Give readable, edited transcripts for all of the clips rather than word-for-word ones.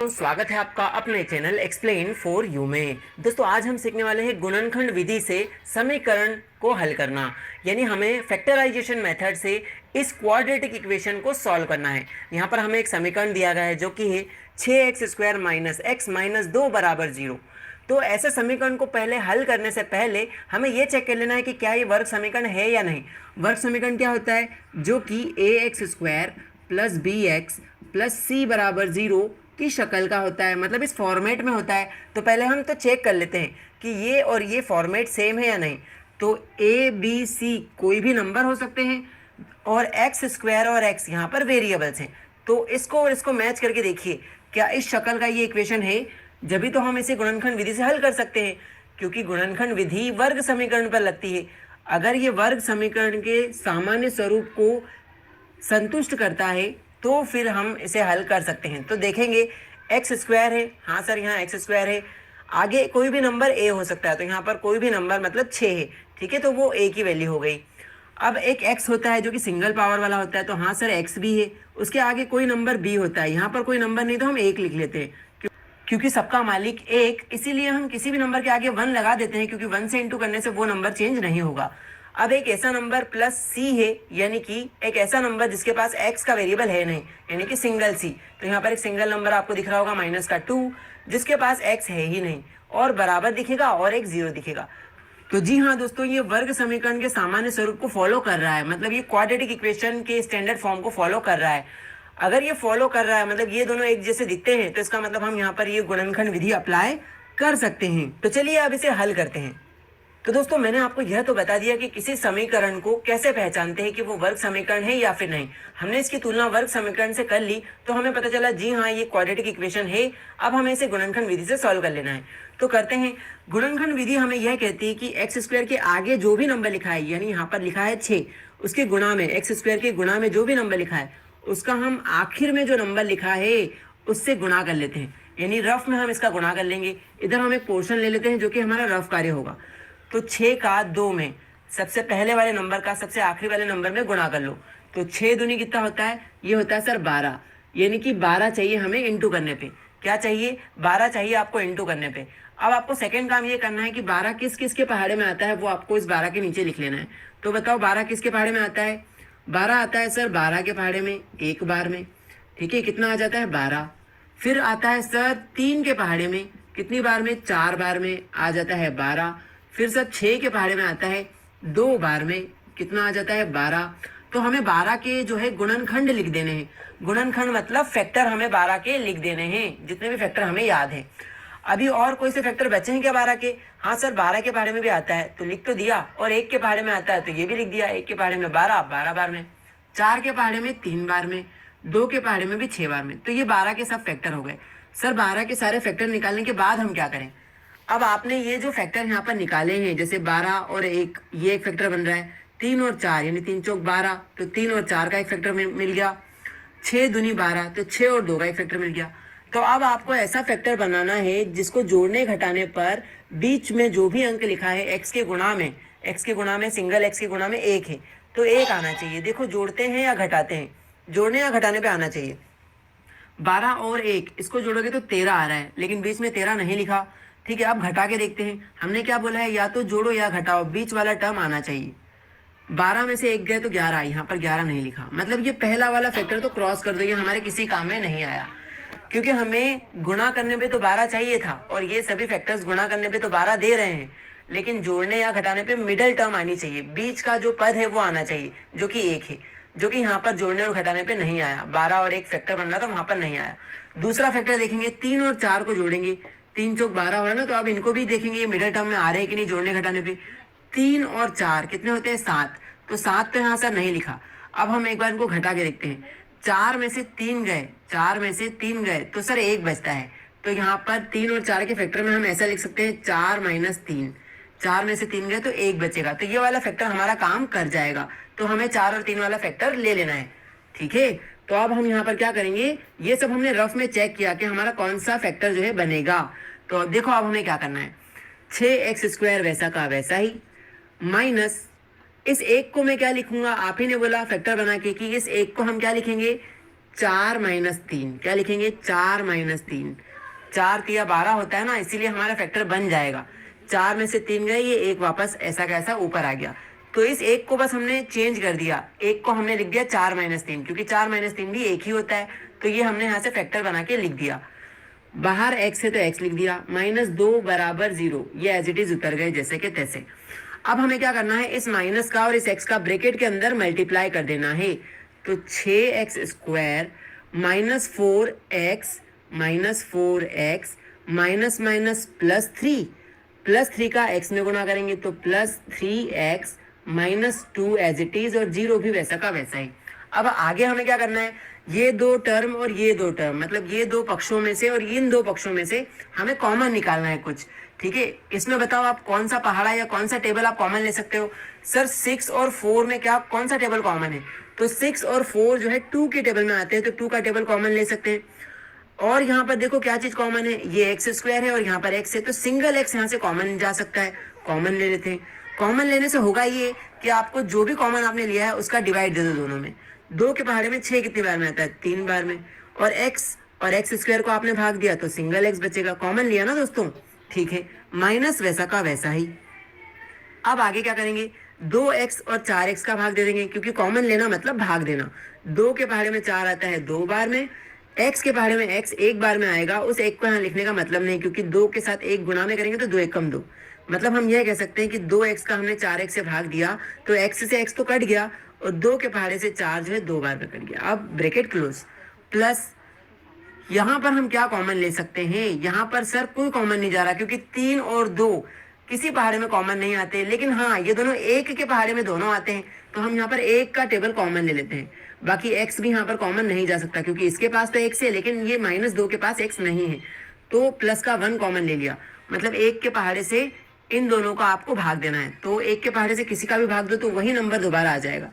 तो स्वागत है आपका अपने चैनल एक्सप्लेन फॉर यू में। दोस्तों आज हम सीखने वाले हैं गुणनखंड विधि से समीकरण को हल करना, यानी हमें फैक्टराइजेशन मेथड से इस क्वाड्रेटिक इक्वेशन को सॉल्व करना है। यहाँ पर हमें एक समीकरण दिया गया है जो कि है 6x² माइनस x माइनस 2 बराबर 0। तो ऐसे समीकरण को पहले हल करने से पहले हमें यह चेक कर लेना है कि क्या ये वर्ग समीकरण है या नहीं। वर्ग समीकरण क्या होता है? जो कि ax² plus bx plus c बराबर 0 की शक्ल का होता है, मतलब इस फॉर्मेट में होता है। तो पहले हम तो चेक कर लेते हैं कि ये और ये फॉर्मेट सेम है या नहीं। तो ए बी सी कोई भी नंबर हो सकते हैं और x² और x यहाँ पर वेरिएबल्स हैं। तो इसको और इसको मैच करके देखिए क्या इस शक्ल का ये इक्वेशन है। जब भी तो हम इसे गुणनखंड विधि से हल कर सकते हैं, क्योंकि गुणनखंड विधि वर्ग समीकरण पर लगती है। अगर ये वर्ग समीकरण के सामान्य स्वरूप को संतुष्ट करता है तो फिर हम इसे हल कर सकते हैं। तो देखेंगे x² है, हाँ सर यहाँ x² है, आगे कोई भी नंबर a हो सकता है, तो यहाँ पर कोई भी नंबर मतलब 6 है, ठीक है, तो वो a की वैल्यू हो गई। अब एक x होता है जो कि सिंगल पावर वाला होता है, तो हाँ सर x भी है, उसके आगे कोई नंबर b होता है, यहाँ पर कोई नंबर नहीं तो हम 1 लिख लेते हैं क्योंकि सबका मालिक 1, इसीलिए हम किसी भी नंबर के आगे 1 लगा देते हैं, क्योंकि 1 से इंटू करने से वो नंबर चेंज नहीं होगा। अब एक ऐसा नंबर प्लस c है, यानी कि एक ऐसा नंबर जिसके पास x का वेरिएबल है नहीं, यानी कि सिंगल c। तो यहाँ पर एक सिंगल नंबर आपको दिख रहा होगा माइनस का 2, जिसके पास x है ही नहीं, और बराबर दिखेगा और एक 0 दिखेगा। तो जी हाँ दोस्तों, ये वर्ग समीकरण के सामान्य स्वरूप को फॉलो कर रहा है, मतलब ये क्वाड्रेटिक इक्वेशन के स्टैंडर्ड फॉर्म को फॉलो कर रहा है। अगर ये फॉलो कर रहा है, मतलब ये दोनों एक जैसे दिखते हैं, तो इसका मतलब हम यहाँ पर ये गुणनखंड विधि अप्लाई कर सकते हैं। तो चलिए अब इसे हल करते हैं। तो दोस्तों मैंने आपको यह तो बता दिया कि किसी समीकरण को कैसे पहचानते हैं कि वो वर्ग समीकरण है या फिर नहीं। हमने इसकी तुलना वर्ग समीकरण से कर ली तो हमें पता चला जी हाँ ये क्वाड्रेटिक इक्वेशन है। अब हमें इसे गुणनखंड विधि से सॉल्व कर लेना है। तो करते हैं। गुणनखंड विधि हमें यह कहती है कि x² के आगे जो भी नंबर लिखा है, यानी यहाँ पर लिखा है 6, उसके गुणा में x² के गुणा में जो भी नंबर लिखा है उसका हम आखिर में जो नंबर लिखा है उससे गुणा कर लेते हैं, यानी रफ में हम इसका गुणा कर लेंगे। इधर हम एक पोर्शन ले लेते हैं जो कि हमारा रफ कार्य होगा। तो 6 का 2 में सबसे पहले वाले नंबर का सबसे आखिरी वाले नंबर में गुणा कर लो। तो 6 दूनी कितना होता है? ये होता है सर 12, यानी कि 12 चाहिए हमें इंटू करने पे। क्या चाहिए? 12 चाहिए आपको इंटू करने पे। अब आपको सेकंड काम ये करना है कि 12 किस किस के पहाड़े में आता है वो आपको इस 12 के नीचे लिख लेना है। तो बताओ 12 किसके पहाड़े में आता है? 12 आता है सर 12 के पहाड़े में एक बार में, ठीक है, कितना आ जाता है 12। फिर आता है सर 3 के पहाड़े में, कितनी बार में? 4 बार में आ जाता है 12। फिर सर 6 के पहाड़े में आता है 2 बार में, कितना आ जाता है 12। तो हमें 12 के जो है गुणनखंड लिख देने हैं। गुणनखंड मतलब फैक्टर हमें 12 के लिख देने हैं, जितने भी फैक्टर हमें याद है। अभी और कोई से फैक्टर बचे हैं क्या 12 के? हाँ सर 12 के पहाड़े में भी आता है, तो लिख तो दिया, और 1 के पहाड़े में आता है तो ये भी लिख दिया। 1 के पहाड़े में 12, 12 बार में, 4 के पहाड़े में 3 बार में, 2 के पहाड़े में भी 6 बार में। तो ये 12 के सब फैक्टर हो गए। सर 12 के सारे फैक्टर निकालने के बाद हम क्या करें? अब आपने ये जो फैक्टर यहाँ पर निकाले हैं, जैसे 12 और 1, ये एक फैक्टर बन रहा है। 3 और 4 यानी 3 चौक 12, तो 3 और 4 का एक फैक्टर मिल गया। 6 दूनी 12, तो 6 और 2 का एक फैक्टर मिल गया। तो अब आपको ऐसा फैक्टर बनाना है जिसको जोड़ने घटाने पर बीच में जो भी अंक लिखा है x के गुणा में, सिंगल x के गुणा में 1 है, तो 1 आना चाहिए। देखो जोड़ते हैं या घटाते हैं? जोड़ने या घटाने पे आना चाहिए। 12 और 1 इसको जोड़ोगे तो 13 आ रहा है, लेकिन बीच में 13 नहीं लिखा, ठीक है। अब घटा के देखते हैं। हमने क्या बोला है? या तो जोड़ो या घटाओ, बीच वाला टर्म आना चाहिए। 12 में से 1 गए तो 11, यहाँ पर 11 नहीं लिखा, मतलब ये पहला वाला फैक्टर तो क्रॉस कर दो, ये हमारे किसी काम में नहीं आया, क्योंकि हमें गुणा करने पे तो 12 चाहिए था और ये सभी फैक्टर्स गुणा करने पे तो 12 दे रहे हैं, लेकिन जोड़ने या घटाने पे मिडल टर्म आनी चाहिए, बीच का जो पद है वो आना चाहिए, जो कि 1 है, जो कि यहाँ पर जोड़ने और घटाने पे नहीं आया। 12 और 1 फैक्टर बन रहा था, वहां पर नहीं आया। दूसरा फैक्टर देखेंगे, 3 और 4 को जोड़ेंगे, 3 चौक 12 हो रहा है ना, तो अब इनको भी देखेंगे ये मिडल टर्म में आ रहे हैं कि नहीं जोड़ने घटाने पे। 3 और 4 कितने होते हैं? 7, तो 7 तो यहाँ सर नहीं लिखा। अब हम एक बार इनको घटा के देखते हैं। 4 में से 3 गए, 4 में से 3 गए तो सर 1 बचता है। तो यहाँ पर 3 और 4 के फैक्टर में हम ऐसा लिख सकते हैं 4 माइनस 3, 4 में से 3 गए तो 1 बचेगा, तो ये वाला फैक्टर हमारा काम कर जाएगा। तो हमें 4 और 3 वाला फैक्टर ले लेना है, ठीक है। तो अब हम यहाँ पर क्या करेंगे? ये सब हमने रफ में चेक किया कि हमारा कौन सा फैक्टर जो है बनेगा। तो देखो अब हमें क्या करना है। 6x² वैसा का वैसा ही, माइनस इस 1 को मैं क्या लिखूंगा? आप ही ने बोला फैक्टर बना के कि इस 1 को हम क्या लिखेंगे? 4 माइनस 3, क्या लिखेंगे 4 माइनस 3, 4 तिया 12 होता है ना, इसीलिए हमारा फैक्टर बन जाएगा। 4 में से 3 गए, ये एक वापस ऐसा कैसा ऊपर आ गया। तो इस एक को बस हमने चेंज कर दिया, एक को हमने लिख दिया 4 माइनस 3, क्योंकि 4 माइनस 3 भी एक ही होता है, तो ये हमने यहाँ से फैक्टर बना के लिख दिया। बाहर x है तो x लिख दिया, -2 बराबर 0, ये एज इट इज उतर गए जैसे कि तैसे। अब हमें क्या करना है, इस माइनस का और इस x का ब्रैकेट के अंदर मल्टीप्लाई कर देना है। तो 6x square -4x minus minus +3 का x में गुणा करेंगे तो +3x -2 एज इट इज, और 0 भी वैसा का वैसा ही। अब आगे हमें क्या करना है, ये दो टर्म और ये दो टर्म, मतलब ये दो पक्षों में से और इन दो पक्षों में से हमें कॉमन निकालना है कुछ। ठीक है, इसमें बताओ आप कौन सा पहाड़ा या कौन सा टेबल आप कॉमन ले सकते हो। सर 6 और 4 में क्या कौन सा टेबल कॉमन है, तो 6 और 4 जो है 2 के टेबल में आते हैं, तो 2 का टेबल कॉमन ले सकते हैं। और यहाँ पर देखो क्या चीज कॉमन है, ये एक्स स्क्वायर है और यहाँ पर एक्स है, तो सिंगल एक्स यहाँ से कॉमन जा सकता है, कॉमन ले लेते हैं। कॉमन लेने से होगा ये कि आपको जो भी कॉमन आपने लिया है उसका डिवाइड दे दो दोनों में। 2 के पहाड़े में 6 कितनी बार में आता है, 3 बार में, और एक्स स्क्वायर को आपने भाग दिया तो सिंगल एक्स बचेगा, कॉमन लिया ना दोस्तों। ठीक है, माइनस वैसा का वैसा ही। अब आगे क्या करेंगे, 2x और 4x का भाग दे देंगे, क्योंकि कॉमन लेना मतलब भाग देना। 2 के पहाड़े में 4 आता है 2 बार में, x के पहाड़े में x 1 बार में आएगा, उस एक को यहाँ लिखने का मतलब नहीं, क्योंकि 2 के साथ 1 गुणा में करेंगे तो 2 1 कम 2, मतलब हम यह कह सकते हैं कि 2x का हमने 4x से भाग दिया तो x से x तो कट गया, और 2 के पहाड़े से 4 जो है 2 बार में कट गया। अब ब्रैकेट क्लोज, प्लस यहाँ पर हम क्या कॉमन ले सकते हैं, यहाँ पर सर कोई कॉमन नहीं जा रहा, क्योंकि 3 और 2 किसी पहाड़े में कॉमन नहीं आते, लेकिन हाँ ये दोनों एक के पहाड़े में दोनों आते हैं, तो हम यहाँ पर एक का टेबल कॉमन ले लेते हैं। बाकी x भी यहाँ पर कॉमन नहीं जा सकता, क्योंकि इसके पास तो x है लेकिन ये -2 के पास x नहीं है, तो प्लस का 1 कॉमन ले लिया, मतलब एक के पहाड़े से इन दोनों का आपको भाग देना है, तो एक के पहाड़े से किसी का भी भाग दो तो वही नंबर दोबारा आ जाएगा,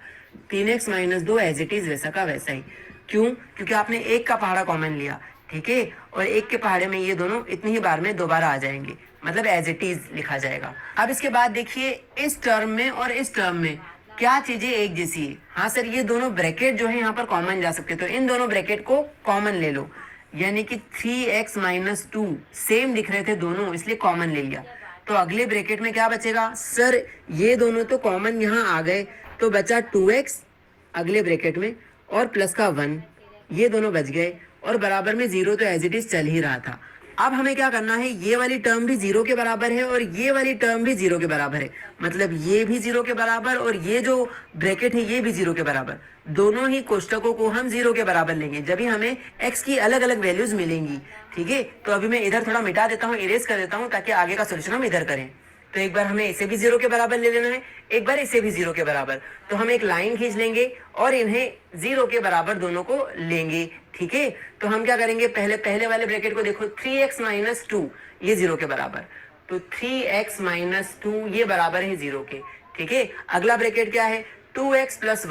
3x - 2 एज इट इज वैसा का वैसा ही। क्यों, क्योंकि आपने एक का पहाड़ा कॉमन लिया, ठीक है, और एक के पहाड़े में ये दोनों इतनी ही बार में दोबारा आ जाएंगे, मतलब एज इट इज लिखा जाएगा। अब इसके बाद देखिए, इस टर्म में और इस टर्म में क्या चीजें एक जैसी है। हाँ सर, ये दोनों ब्रैकेट जो है यहाँ पर कॉमन जा सकते, तो इन दोनों ब्रैकेट को कॉमन ले लो, यानी कि 3x - 2 सेम दिख रहे थे दोनों, इसलिए कॉमन ले लिया। तो अगले ब्रैकेट में क्या बचेगा, सर ये दोनों तो कॉमन यहाँ आ गए, तो बचा 2x अगले ब्रैकेट में और प्लस का 1, ये दोनों बच गए, और बराबर में 0 तो एज इट इज चल ही रहा था। अब हमें क्या करना है, ये वाली टर्म भी 0 के बराबर है और ये वाली टर्म भी 0 के बराबर है, मतलब ये भी 0 के बराबर और ये जो ब्रैकेट है ये भी 0 के बराबर। दोनों ही कोष्टकों को हम 0 के बराबर लेंगे, जब ही हमें x की अलग अलग वैल्यूज मिलेंगी। ठीक है, तो अभी मैं इधर थोड़ा मिटा देता हूँ, इरेज कर देता हूँ, ताकि आगे का सोल्यूशन हम इधर करें। तो एक बार हमें इसे भी 0 के बराबर ले लेना है, एक बार इसे भी 0 के बराबर, तो हम एक लाइन खींच लेंगे और इन्हें 0 के बराबर दोनों को लेंगे। ठीक है, तो हम क्या करेंगे, पहले वाले ब्रैकेट को देखो, 3x - 2 ये 0 के बराबर, तो 3x - 2 ये बराबर है 0 के। ठीक है, अगला ब्रैकेट क्या है, 2x +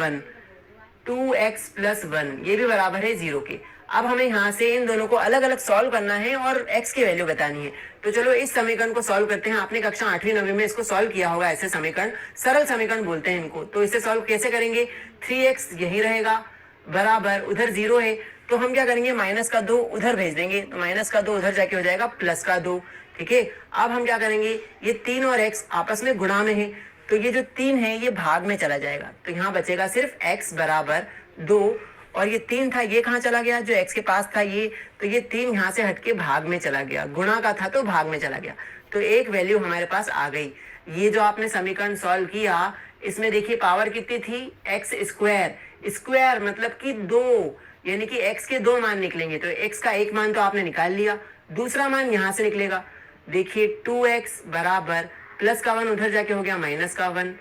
1 ये भी बराबर है 0 के। अब हमें यहाँ से इन दोनों को अलग अलग सॉल्व करना है और x की वैल्यू बतानी है। तो चलो इस समीकरण को सॉल्व करते हैं। आपने कक्षा 8वीं 9वीं में इसको सॉल्व किया होगा, ऐसे समीकरण सरल समीकरण बोलते हैं इनको। तो इसे सॉल्व कैसे करेंगे, 3x यही रहेगा बराबर, उधर 0 है, तो हम क्या करेंगे, -2 उधर भेज देंगे, तो -2 उधर जाके हो जाएगा +2। ठीक है, अब हम क्या करेंगे, ये 3 और x आपस में गुणा में है, तो ये जो 3 है ये भाग में चला जाएगा, तो यहाँ बचेगा सिर्फ x बराबर 2, और ये 3 था ये कहाँ चला गया, जो x के पास था ये, तो ये 3 यहाँ से हटके भाग में चला गया, गुणा का था तो भाग में चला गया, तो एक वैल्यू हमारे पास आ गई। ये जो आपने समीकरण सॉल्व किया, इसमें देखिए पावर कितनी थी, x² मतलब कि 2, यानी कि x के 2 मान निकलेंगे, तो x का एक मान तो आपने निकाल लिया, दूसरा मान यहाँ से निकलेगा। देखिए 2x बराबर प्लस का 1 उधर जाके हो गया -1।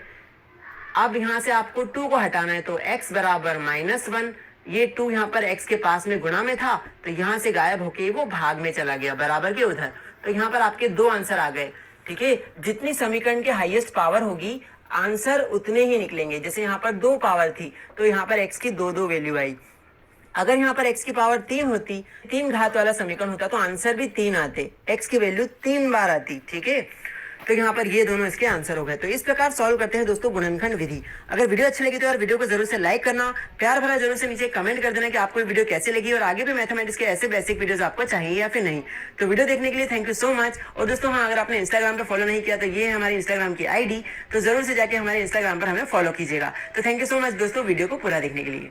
अब यहाँ से आपको 2 को हटाना है, तो x बराबर -1, ये 2 यहाँ पर x के पास में गुणा में था, तो यहाँ से गायब होके वो भाग में चला गया, बराबर के उधर। तो यहाँ पर आपके 2 आंसर आ गए। ठीक है, जितनी समीकरण के हाईएस्ट पावर होगी आंसर उतने ही निकलेंगे। जैसे यहाँ पर 2 पावर थी, तो यहाँ पर x की 2 वैल्यू आई। अगर यहाँ पर x की पावर 3 होती, 3 घात वाला समीकरण होता, तो आंसर भी 3 आते, x की वैल्यू 3 बार आती। ठीक है, तो यहाँ पर ये दोनों इसके आंसर हो गए। तो इस प्रकार सॉल्व करते हैं दोस्तों गुणनखंड विधि। अगर वीडियो अच्छी लगी तो यार वीडियो को जरूर से लाइक करना, प्यार भरा जरूर से नीचे कमेंट कर देना कि आपको वीडियो कैसे लगी और आगे भी मैथमेटिक्स के ऐसे बेसिक वीडियोस आपको चाहिए या फिर नहीं। तो वीडियो देखने के लिए थैंक यू सो मच। और दोस्तों हाँ, अगर आपने इंस्टाग्राम पर फॉलो नहीं किया तो ये है हमारी इंस्टाग्राम की आईडी, तो जरूर से जाके हमारे इंस्टाग्राम पर हमें फॉलो कीजिएगा। तो थैंक यू सो मच दोस्तों वीडियो को पूरा देखने के लिए।